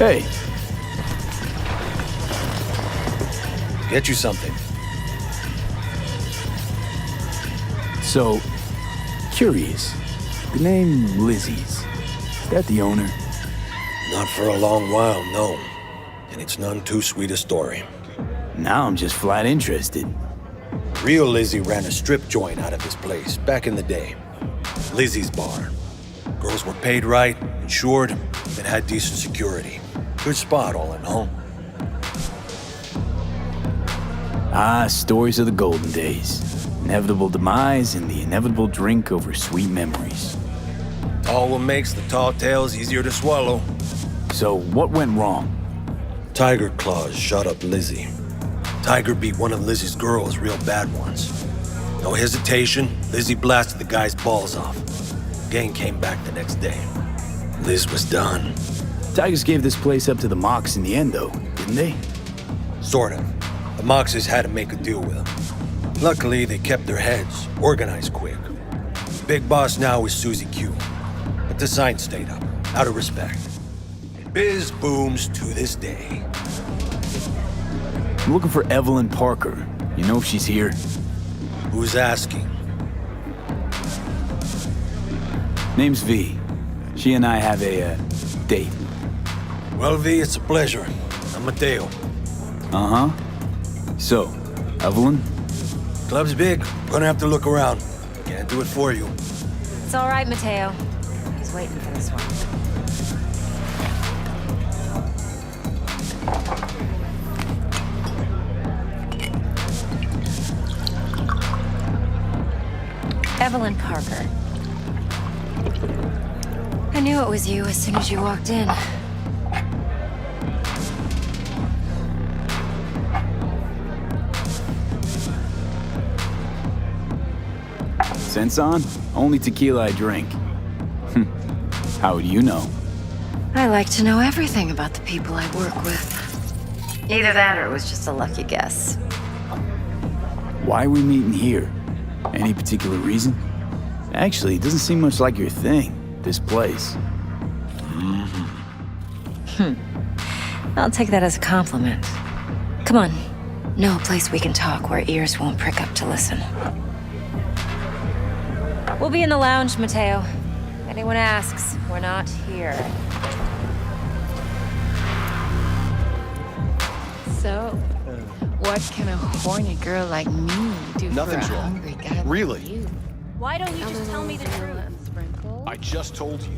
Hey, Get you something. so, curious. The name Lizzie's. Is that the owner? Not for a long while, no. And it's none too sweet a story. Now I'm just flat interested. Real Lizzie ran a strip joint out of this place back in the day. Lizzie's Bar. Girls were paid right, insured, and had decent security. Good spot, all in all. Ah, stories of the golden days. Inevitable demise and the inevitable drink over sweet memories. All what makes the tall tales easier to swallow. So, what went wrong? Tiger Claws shot up Lizzie. Tiger beat one of Lizzie's girls real bad once. No hesitation, Lizzie blasted the guy's balls off. Gang came back the next day. Liz was done. Tigers gave this place up to the Mox in the end, though, didn't they? Sort of. The Moxes had to make a deal with them. Luckily, they kept their heads, organized quick. Big boss now is Susie Q. But the sign stayed up, out of respect. And biz booms to this day. I'm looking for Evelyn Parker. You know if she's here? Who's asking? Name's V. She and I have a, date. Well, V, it's a pleasure. I'm Mateo. Uh-huh. So, Evelyn? Club's big. Gonna have to look around. Can't do it for you. It's all right, Mateo. He's waiting for this one. Evelyn Parker. I knew it was you as soon as you walked in. Sense on? Only tequila I drink. How would you know? I like to know everything about the people I work with. Either that or it was just a lucky guess. Why are we meeting here? Any particular reason? Actually, it doesn't seem much like your thing, this place. I'll take that as a compliment. Come on. Know a place we can talk where ears won't prick up to listen. We'll be in the lounge, Mateo. If anyone asks, we're not here. So, what can a horny girl like me do Nothing's for a wrong. hungry guy Really? like you? Why don't you just tell me the truth? I just told you.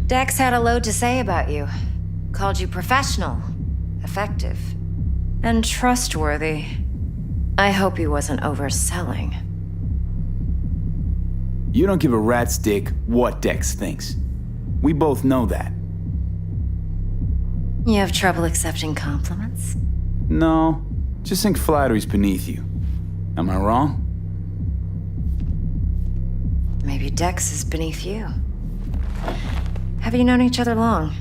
Dex had a load to say about you. Called you professional, effective, and trustworthy. I hope he wasn't overselling. You don't give a rat's dick what Dex thinks. We both know that. You have trouble accepting compliments? No, just think flattery's beneath you. Am I wrong? Maybe Dex is beneath you. Have you known each other long?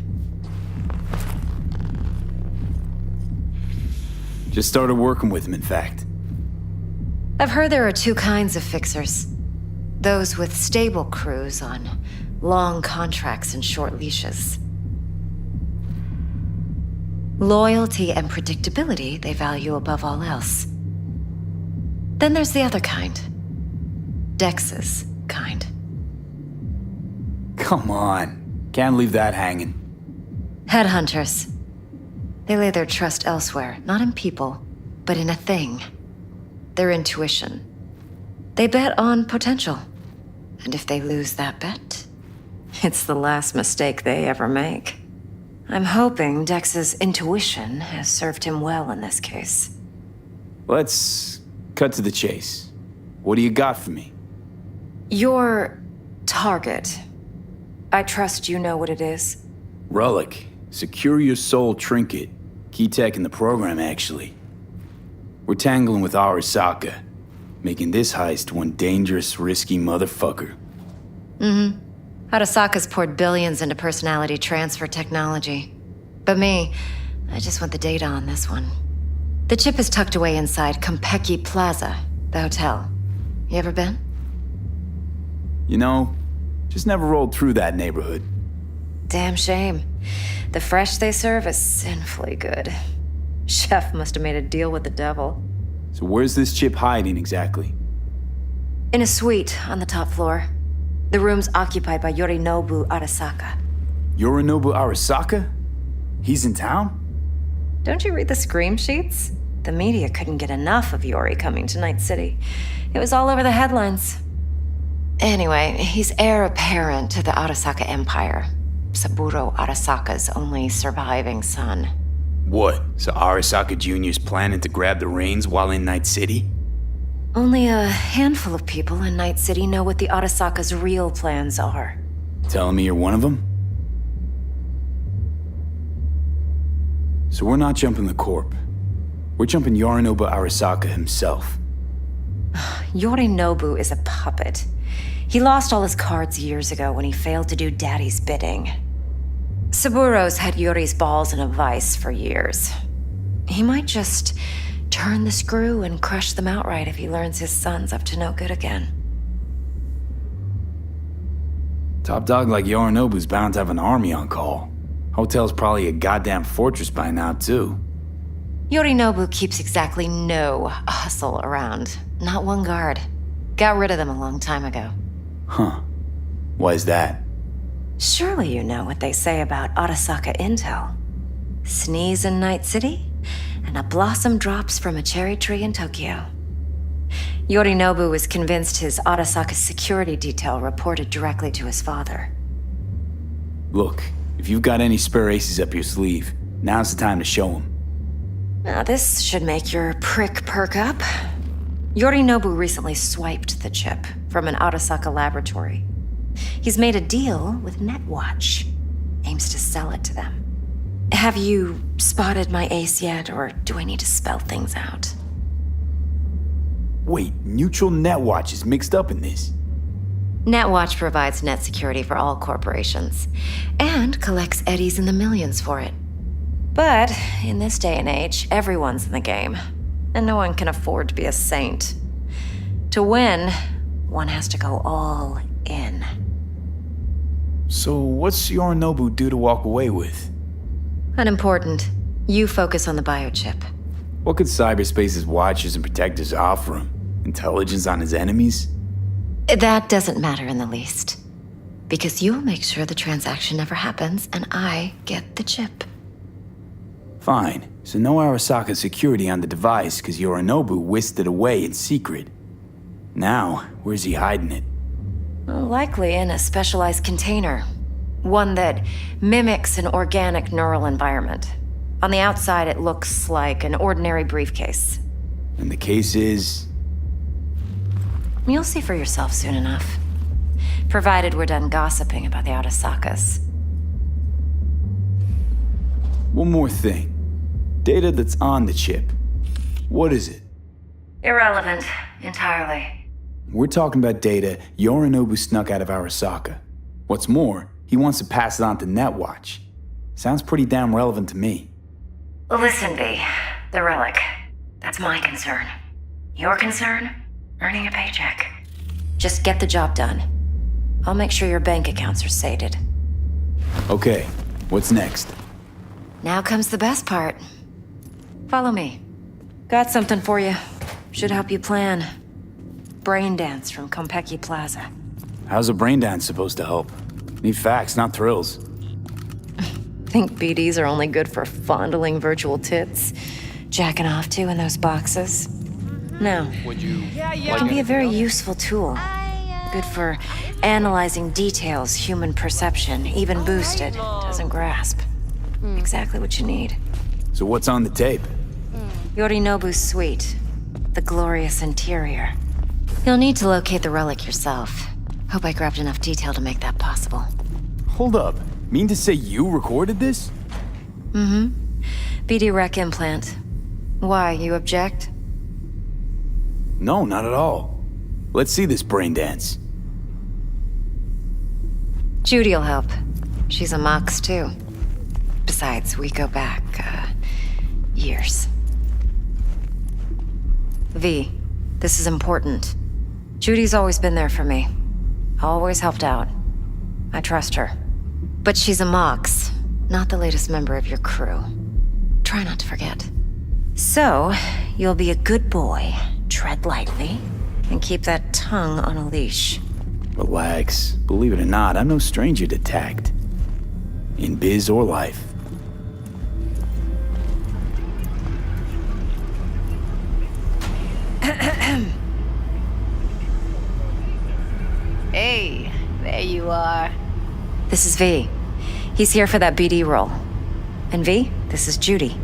Just started working with him, in fact. I've heard there are two kinds of fixers. Those with stable crews on long contracts and short leashes. Loyalty and predictability they value above all else. Then there's the other kind. Dex's kind. Come on. Can't leave that hanging. Headhunters. They lay their trust elsewhere, not in people, but in a thing. Their intuition. They bet on potential. And if they lose that bet, it's the last mistake they ever make. I'm hoping Dex's intuition has served him well in this case. Let's cut to the chase. What do you got for me? Your target. I trust you know what it is. Relic. Secure your soul trinket. Key tech in the program, actually. We're tangling with Arasaka, making this heist one dangerous, risky motherfucker. Arasaka's poured billions into personality transfer technology. But me, I just want the data on this one. The chip is tucked away inside Konpeki Plaza, the hotel. You ever been? You know, just never rolled through that neighborhood. Damn shame. The fresh they serve is sinfully good. Chef must have made a deal with the devil. So where's this chip hiding exactly? In a suite on the top floor. The room's occupied by Yorinobu Arasaka. Yorinobu Arasaka? He's in town? Don't you read the scream sheets? The media couldn't get enough of Yori coming to Night City. It was all over the headlines. Anyway, he's heir apparent to the Arasaka Empire. Saburo Arasaka's only surviving son. What? So Arasaka Jr.'s planning to grab the reins while in Night City? Only a handful of people in Night City know what the Arasaka's real plans are. Telling me you're one of them? So we're not jumping the Corp. We're jumping Yorinobu Arasaka himself. Yorinobu is a puppet. He lost all his cards years ago when he failed to do Daddy's bidding. Saburo's had Yori's balls in a vice for years. He might just turn the screw and crush them outright if he learns his son's up to no good again. Top dog like Yorinobu's bound to have an army on call. Hotel's probably a goddamn fortress by now, too. Yorinobu keeps exactly no hustle around. Not one guard. Got rid of them a long time ago. Huh. Why is that? Surely you know what they say about Arasaka intel. Sneeze in Night City, and a blossom drops from a cherry tree in Tokyo. Yorinobu was convinced his Arasaka security detail reported directly to his father. Look, if you've got any spare aces up your sleeve, now's the time to show them. Now this should make your prick perk up. Yorinobu recently swiped the chip from an Arasaka laboratory. He's made a deal with Netwatch. Aims to sell it to them. Have you spotted my ace yet, or do I need to spell things out? Wait, Neutral Netwatch is mixed up in this. Netwatch provides net security for all corporations, and collects eddies in the millions for it. But in this day and age, everyone's in the game, and no one can afford to be a saint. To win, one has to go all in. So what's Yorinobu due to walk away with? Unimportant. You focus on the biochip. What could cyberspace's watchers and protectors offer him? Intelligence on his enemies? That doesn't matter in the least. Because you'll make sure the transaction never happens, and I get the chip. Fine. So no Arasaka security on the device because Yorinobu whisked it away in secret. Now, where's he hiding it? Likely in a specialized container. One that mimics an organic neural environment. On the outside, it looks like an ordinary briefcase. And the case is... You'll see for yourself soon enough. Provided we're done gossiping about the Arasakas. One more thing. Data that's on the chip. What is it? Irrelevant, entirely. We're talking about data Yorinobu snuck out of Arasaka. What's more, he wants to pass it on to Netwatch. Sounds pretty damn relevant to me. Listen, V. The relic. That's my concern. Your concern? Earning a paycheck. Just get the job done. I'll make sure your bank accounts are sated. Okay, what's next? Now comes the best part. Follow me. Got something for you. Should help you plan. BrainDance from Konpeki Plaza. How's a BrainDance supposed to help? Need facts, not thrills. Think BDs are only good for fondling virtual tits? Jacking off to in those boxes? No. Would you It can be a very useful tool. Good for analyzing details human perception, even boosted, doesn't grasp. Exactly what you need. So what's on the tape? Yorinobu's suite. The glorious interior. You'll need to locate the relic yourself. Hope I grabbed enough detail to make that possible. Hold up. Mean to say you recorded this? BD rec implant. Why, you object? No, not at all. Let's see this BrainDance. Judy'll help. She's a Mox, too. Besides, we go back, years. V, this is important. Judy's always been there for me. Always helped out. I trust her. But she's a Mox, not the latest member of your crew. Try not to forget. So, you'll be a good boy, tread lightly, and keep that tongue on a leash. Relax. Believe it or not, I'm no stranger to tact. In biz or life. Hey, there you are. This is V. He's here for that BD role. And V, this is Judy.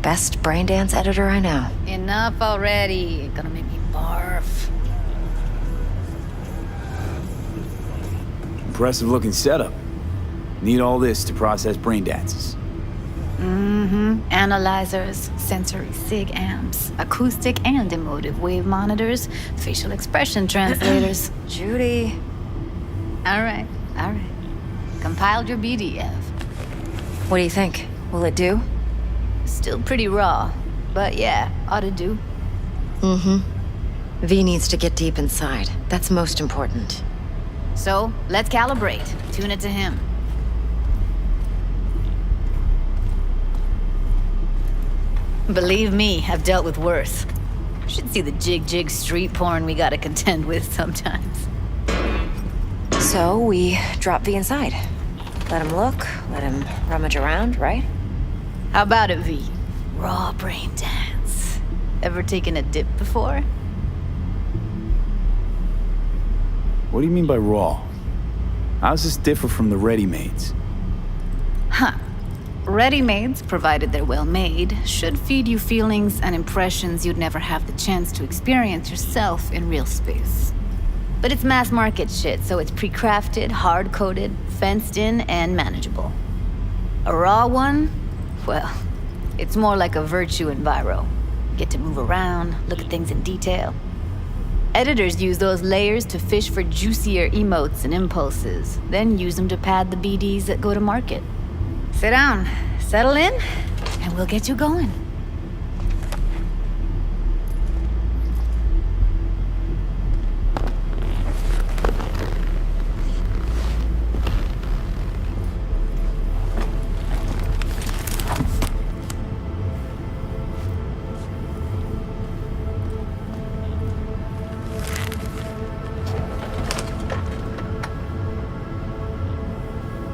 Best BrainDance editor I know. Enough already. You're gonna make me barf. Impressive looking setup. Need all this to process brain dances. Analyzers, sensory sig amps, acoustic and emotive wave monitors, facial expression translators. Judy. All right. Compiled your BDF. What do you think? Will it do? Still pretty raw, but yeah, ought to do. V needs to get deep inside. That's most important. So, let's calibrate. Tune it to him. Believe me, I've dealt with worse. Should see the jig street porn we gotta contend with sometimes. So we drop V inside. Let him look, let him rummage around, right? How about it, V? Raw brain dance. Ever taken a dip before? What do you mean by raw? How does this differ from the ready-mades? Ready-mades, provided they're well made, should feed you feelings and impressions you'd never have the chance to experience yourself in real space. But it's mass market shit, so it's pre-crafted, hard-coded, fenced in, and manageable. A raw one? Well, it's more like a virtue enviro. Get to move around, look at things in detail. Editors use those layers to fish for juicier emotes and impulses, then use them to pad the BDs that go to market. Sit down, settle in, and we'll get you going.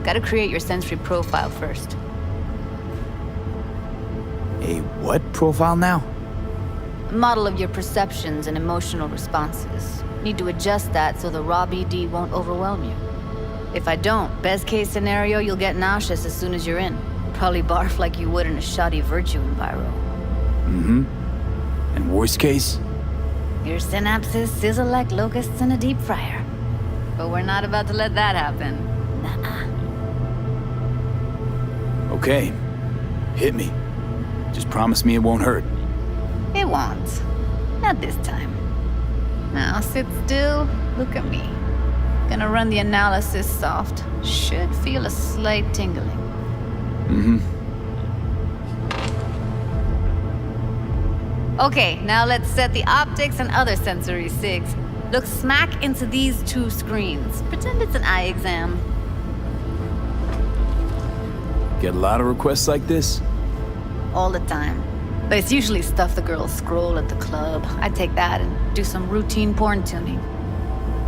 Gotta create your sensory profile first. A what profile now? A model of your perceptions and emotional responses. Need to adjust that so the raw BD won't overwhelm you. If I don't, best case scenario, you'll get nauseous as soon as you're in. Probably barf like you would in a shoddy virtue enviro. And worst case? Your synapses sizzle like locusts in a deep fryer. But we're not about to let that happen. Nuh-uh. Okay. Hit me. Just promise me it won't hurt. It won't. Not this time. Now sit still, look at me. Gonna run the analysis soft. Should feel a slight tingling. Okay, now let's set the optics and other sensory sigs. Look smack into these two screens. Pretend it's an eye exam. Get a lot of requests like this? All the time. But it's usually stuff the girls scroll at the club. I take that and do some routine porn tuning.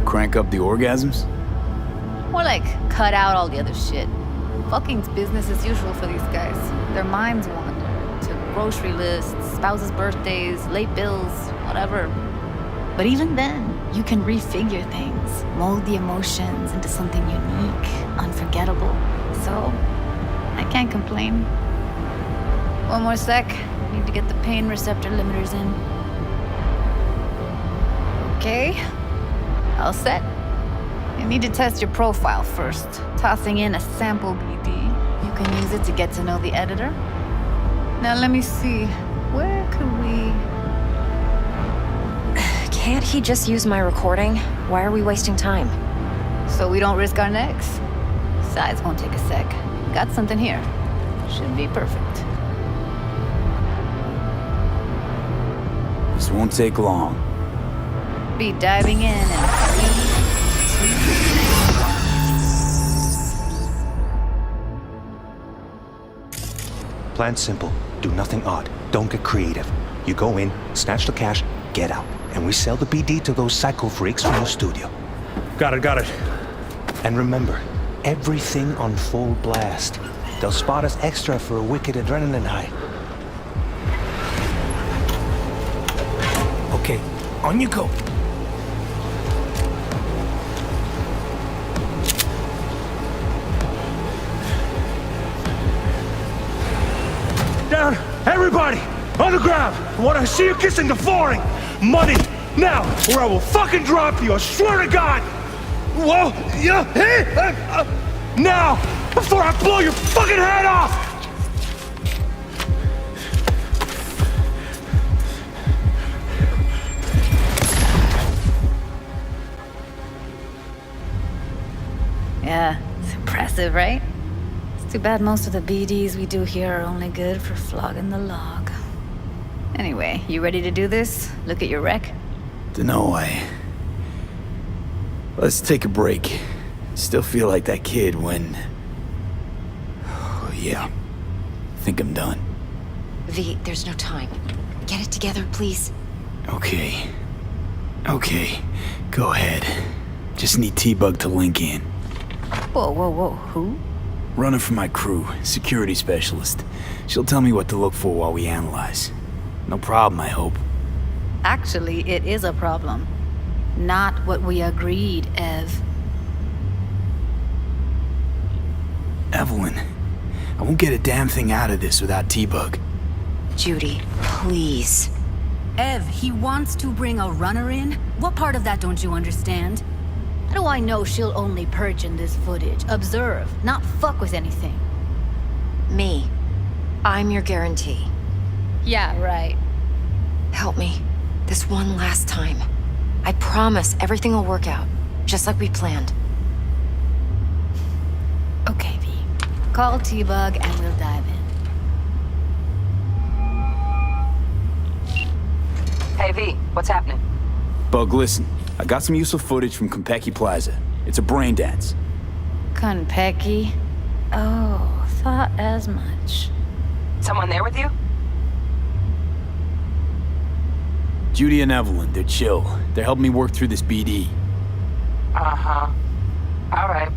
Crank up the orgasms? More like cut out all the other shit. Fucking's business as usual for these guys. Their minds wander to grocery lists, spouses' birthdays, late bills, whatever. But even then, you can refigure things, mold the emotions into something unique, unforgettable. So, I can't complain. One more sec. Need to get the pain receptor limiters in. Okay. All set. You need to test your profile first. Tossing in a sample BD. You can use it to get to know the editor. Now let me see. Where could we... Can't he just use my recording? Why are we wasting time? So we don't risk our necks? Besides, won't take a sec. Got something here. Should be perfect. This won't take long. Be diving in and 3, 2... Plan simple. Do nothing odd. Don't get creative. You go in, snatch the cash, get out. And we sell the BD to those psycho freaks from the studio. Got it. And remember, everything on full blast. They'll spot us extra for a wicked adrenaline high. Okay, on you go. Down, everybody! On the ground! I want to see you kissing the flooring! Money! Now, or I will fucking drop you, I swear to God! Whoa! Yeah! Hey! Now! Before I blow your fucking head off! Yeah, it's impressive, right? It's too bad most of the BDs we do here are only good for flogging the log. Anyway, you ready to do this? Look at your wreck? Dunno, Let's take a break. Still feel like that kid when... Oh, yeah. Think I'm done. V, there's no time. Get it together, please. Okay. Go ahead. Just need T-Bug to link in. Whoa, who? Runner for my crew, security specialist. She'll tell me what to look for while we analyze. No problem, I hope. Actually, it is a problem. Not what we agreed, Ev. Evelyn, I won't get a damn thing out of this without T-Bug. Judy, please. Ev, he wants to bring a runner in? What part of that don't you understand? How do I know she'll only perch in this footage? Observe, not fuck with anything. Me. I'm your guarantee. Yeah, right. Help me. This one last time. I promise everything will work out, just like we planned. Okay, V. Call T-Bug and we'll dive in. Hey, V, what's happening? Bug, listen. I got some useful footage from Konpeki Plaza. It's a BrainDance. Konpeki? Oh, thought as much. Someone there with you? Judy and Evelyn, they're chill. They're helping me work through this BD. Uh-huh. All right.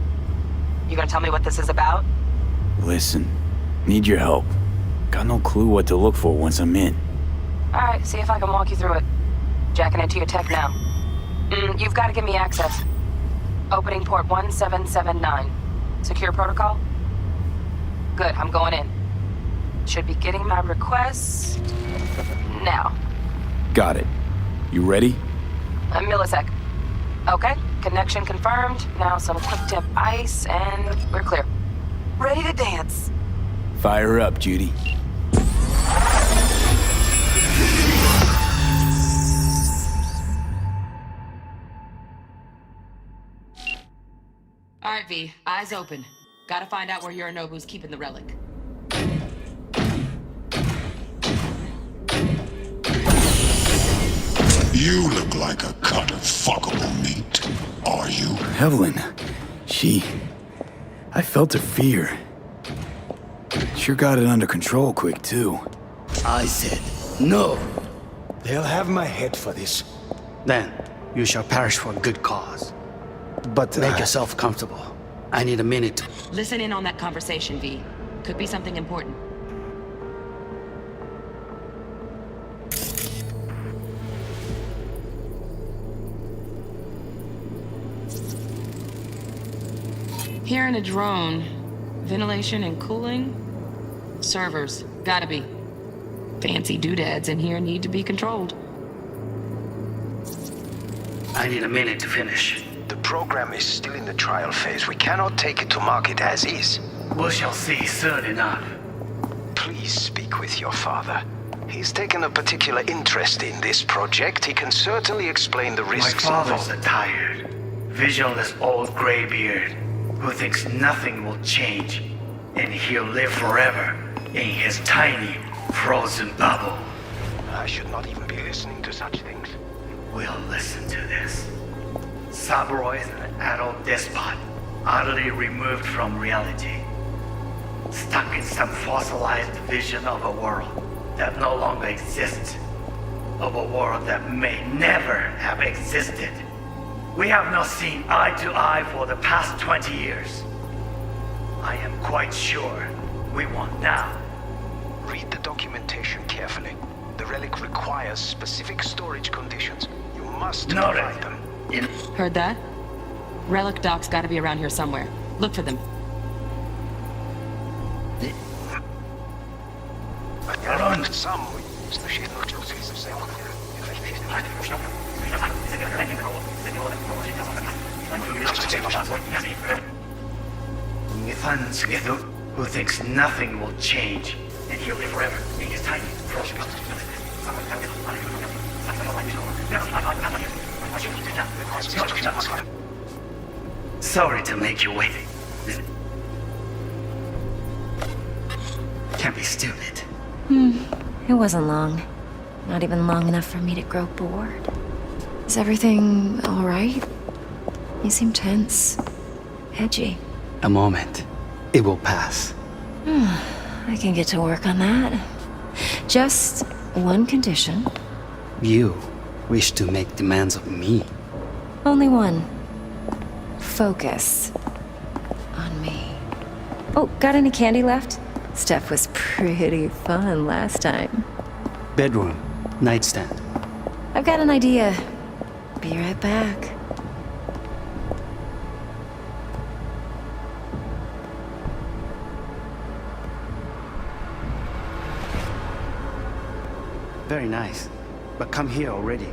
You gonna tell me what this is about? Listen, need your help. Got no clue what to look for once I'm in. All right, see if I can walk you through it. Jacking into your tech now. You've got to give me access. Opening port 1779. Secure protocol? Good, I'm going in. Should be getting my request now. Got it. You ready? A millisec. Okay, connection confirmed. Now some quick tip ice and we're clear. Ready to dance. Fire up, Judy. All right, V. Eyes open. Gotta find out where Yorinobu's keeping the relic. You look like a cut of fuckable meat. Are you? Evelyn, I felt her fear. Sure got it under control quick, too. I said no. They'll have my head for this. Then you shall perish for a good cause. But Make yourself comfortable. I need a minute. Listen in on that conversation, V. Could be something important. Hearing a drone. Ventilation and cooling? Servers. Gotta be. Fancy doodads in here need to be controlled. I need a minute to finish. The program is still in the trial phase. We cannot take it to market as is. We shall see soon enough. Please speak with your father. He's taken a particular interest in this project. He can certainly explain the risks My father's involved. a tired, visionless old graybeard. who thinks nothing will change, and he'll live forever in his tiny, frozen bubble. I should not even be listening to such things. We'll listen to this. Saburo is an adult despot, utterly removed from reality. Stuck in some fossilized vision of a world that no longer exists. Of a world that may never have existed. We have not seen eye to eye for the past 20 years. I am quite sure we won't now. Read the documentation carefully. The relic requires specific storage conditions. You must provide them. Heard that? Relic doc's gotta be around here somewhere. Look for them. Some. Who thinks nothing will change, and he'll live forever in his tiny frozen. Sorry to make you wait. Can't be stupid. It wasn't long. Not even long enough for me to grow bored. Is everything all right? You seem tense. Edgy. A moment. It will pass. I can get to work on that. Just one condition. You wish to make demands of me. Only one. Focus on me. Oh, got any candy left? Stuff was pretty fun last time. Bedroom. Nightstand. I've got an idea. Be right back. Very nice. But come here already.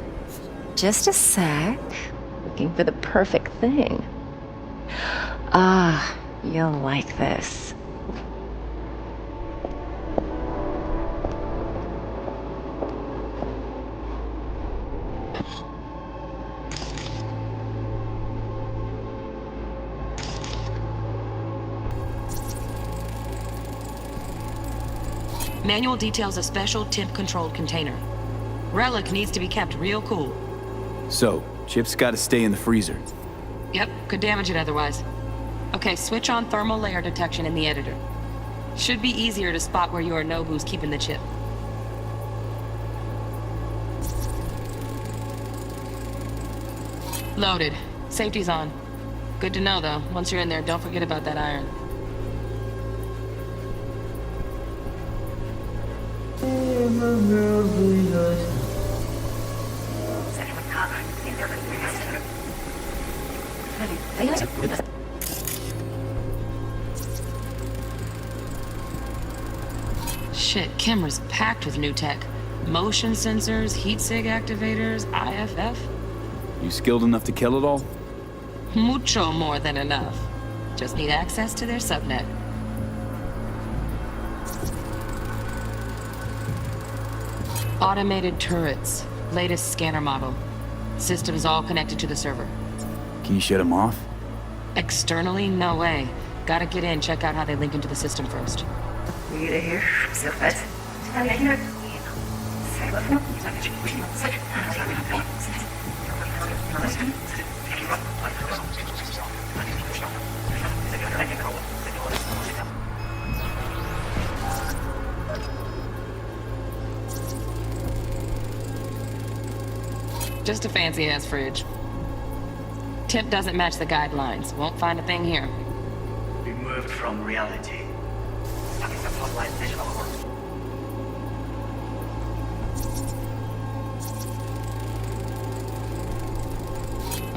Just a sec. Looking for the perfect thing. Ah, you'll like this. Manual details a special temp-controlled container. Relic needs to be kept real cool. So, Chip's gotta stay in the freezer. Yep, could damage it otherwise. Okay, switch on thermal layer detection in the editor. Should be easier to spot where Yorinobu's keeping the chip. Loaded. Safety's on. Good to know, though. Once you're in there, don't forget about that iron. Shit, camera's packed with new tech. Motion sensors, heat sig activators, IFF. You skilled enough to kill it all? Mucho more than enough. Just need access to their subnet. Automated turrets. Latest scanner model. Systems all connected to the server. Can you shut them off? Externally, no way. Gotta get in, check out how they link into the system first. Just a fancy-ass fridge. Tip doesn't match the guidelines. Won't find a thing here. Removed from reality.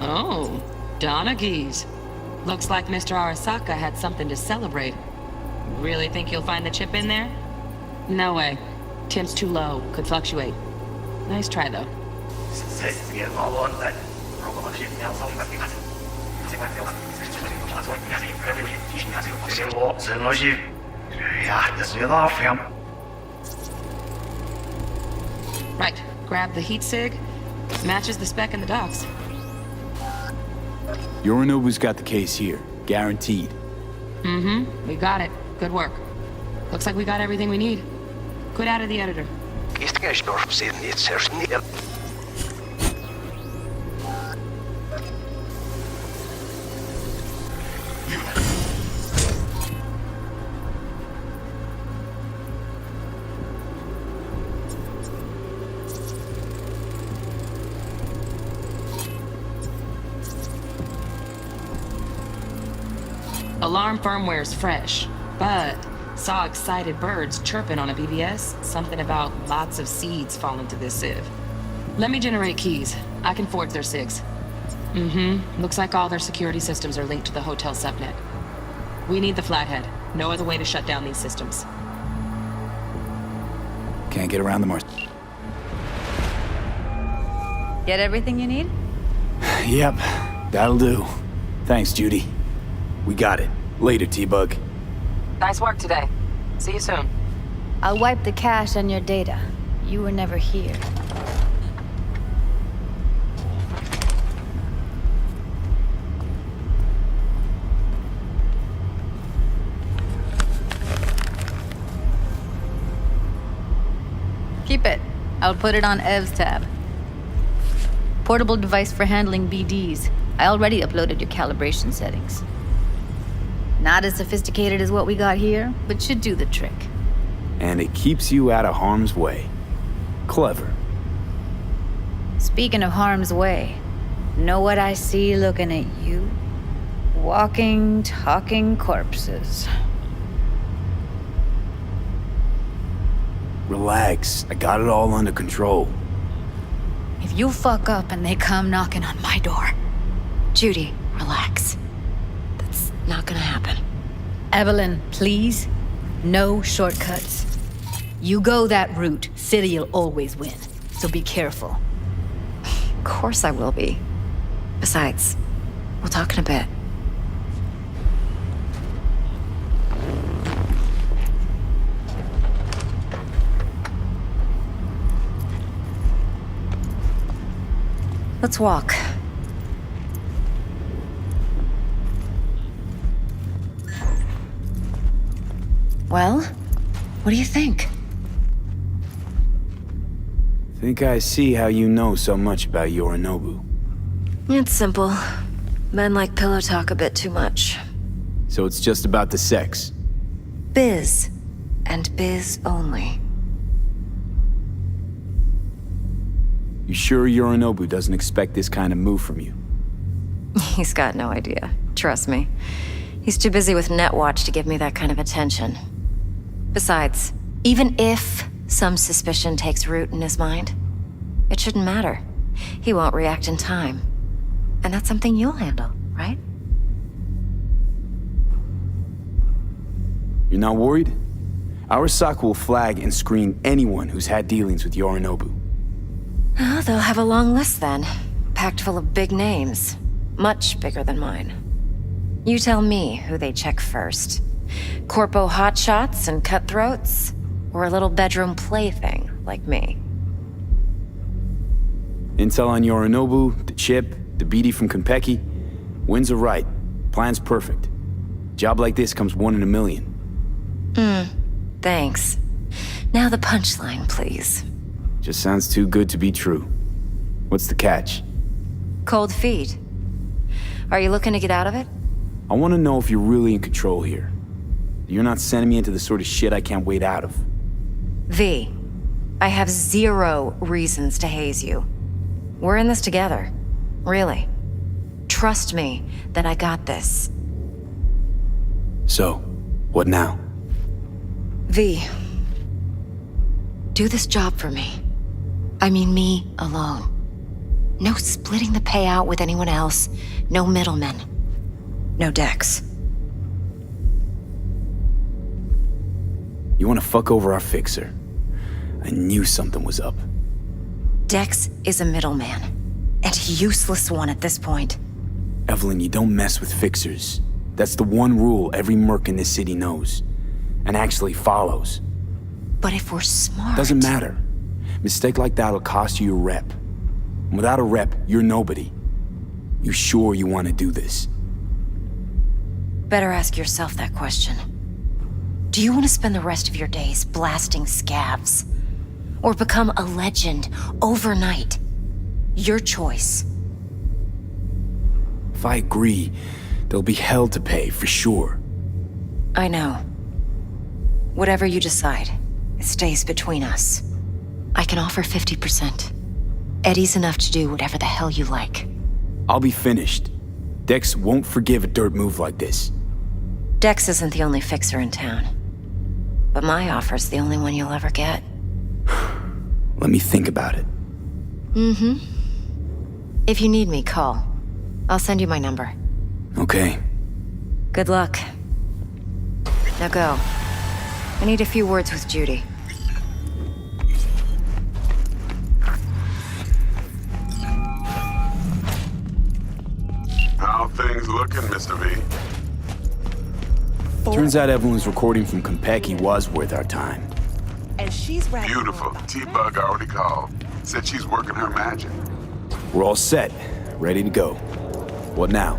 Oh, Donaghys. Looks like Mr. Arasaka had something to celebrate. Really think you'll find the chip in there? No way. Temp's too low. Could fluctuate. Nice try, though. Right. Grab the heat sig. Matches the spec in the docs. Yorinobu's got the case here. Guaranteed. Mm-hmm. We got it. Good work. Looks like we got everything we need. Quit out of the editor. Alarm firmware's fresh, but saw excited birds chirping on a BBS. Something about lots of seeds falling to this sieve. Let me generate keys. I can forge their SIGs. Looks like all their security systems are linked to the hotel subnet. We need the flathead. No other way to shut down these systems. Can't get around the Mars. Get everything you need? Yep, that'll do. Thanks, Judy. We got it. Later, T-Bug. Nice work today. See you soon. I'll wipe the cache on your data. You were never here. Keep it. I'll put it on Ev's tab. Portable device for handling BDs. I already uploaded your calibration settings. Not as sophisticated as what we got here, but should do the trick. And it keeps you out of harm's way. Clever. Speaking of harm's way, know what I see looking at you? Walking, talking corpses. Relax. I got it all under control. If you fuck up and they come knocking on my door... Judy, relax. That's not gonna happen. Evelyn, please. No shortcuts. You go that route, City'll always win. So be careful. Of course I will be. Besides, we'll talk in a bit. Let's walk. Well, what do you think? Think I see how you know so much about Yorinobu. It's simple. Men like pillow talk a bit too much. So it's just about the sex. Biz. And biz only. You sure Yorinobu doesn't expect this kind of move from you? He's got no idea. Trust me. He's too busy with Netwatch to give me that kind of attention. Besides, even if some suspicion takes root in his mind, it shouldn't matter. He won't react in time. And that's something you'll handle, right? You're not worried? Arasaka will flag and screen anyone who's had dealings with Yorinobu. Oh, they'll have a long list then. Packed full of big names. Much bigger than mine. You tell me who they check first. Corpo hotshots and cutthroats? Or a little bedroom plaything like me? Intel on Yorinobu, the chip, the BD from Konpeki. Winds are right. Plan's perfect. Job like this comes 1 in a million. Thanks. Now the punchline, please. Just sounds too good to be true. What's the catch? Cold feet. Are you looking to get out of it? I want to know if you're really in control here. You're not sending me into the sort of shit I can't wait out of. V, I have 0 reasons to haze you. We're in this together. Really. Trust me that I got this. So, what now? V, do this job for me. I mean me alone. No splitting the payout with anyone else. No middlemen. No Dex. You want to fuck over our fixer? I knew something was up. Dex is a middleman. And a useless one at this point. Evelyn, you don't mess with fixers. That's the one rule every merc in this city knows. And actually follows. But if we're smart... Doesn't matter. Mistake like that'll cost you your rep. And without a rep, you're nobody. You sure you want to do this? better ask yourself that question. Do you want to spend the rest of your days blasting scabs? Or become a legend overnight? Your choice. If I agree, there'll be hell to pay, for sure. I know. Whatever you decide, it stays between us. I can offer 50%. Eddie's enough to do whatever the hell you like. I'll be finished. Dex won't forgive a dirt move like this. Dex isn't the only fixer in town. But my offer's the only one you'll ever get. Let me think about it. Mm-hmm. If you need me, call. I'll send you my number. Okay. Good luck. Now go. I need a few words with Judy. How things looking, Mr. V? Turns out Evelyn's recording from Compeki was worth our time. And she's beautiful. T-Bug already called. Said she's working her magic. We're all set. Ready to go. What now?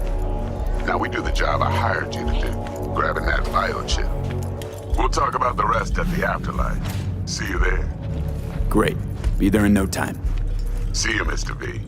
Now we do the job I hired you to do. Grabbing that biochip. We'll talk about the rest at the afterlife. See you there. Great. Be there in no time. See you, Mr. V.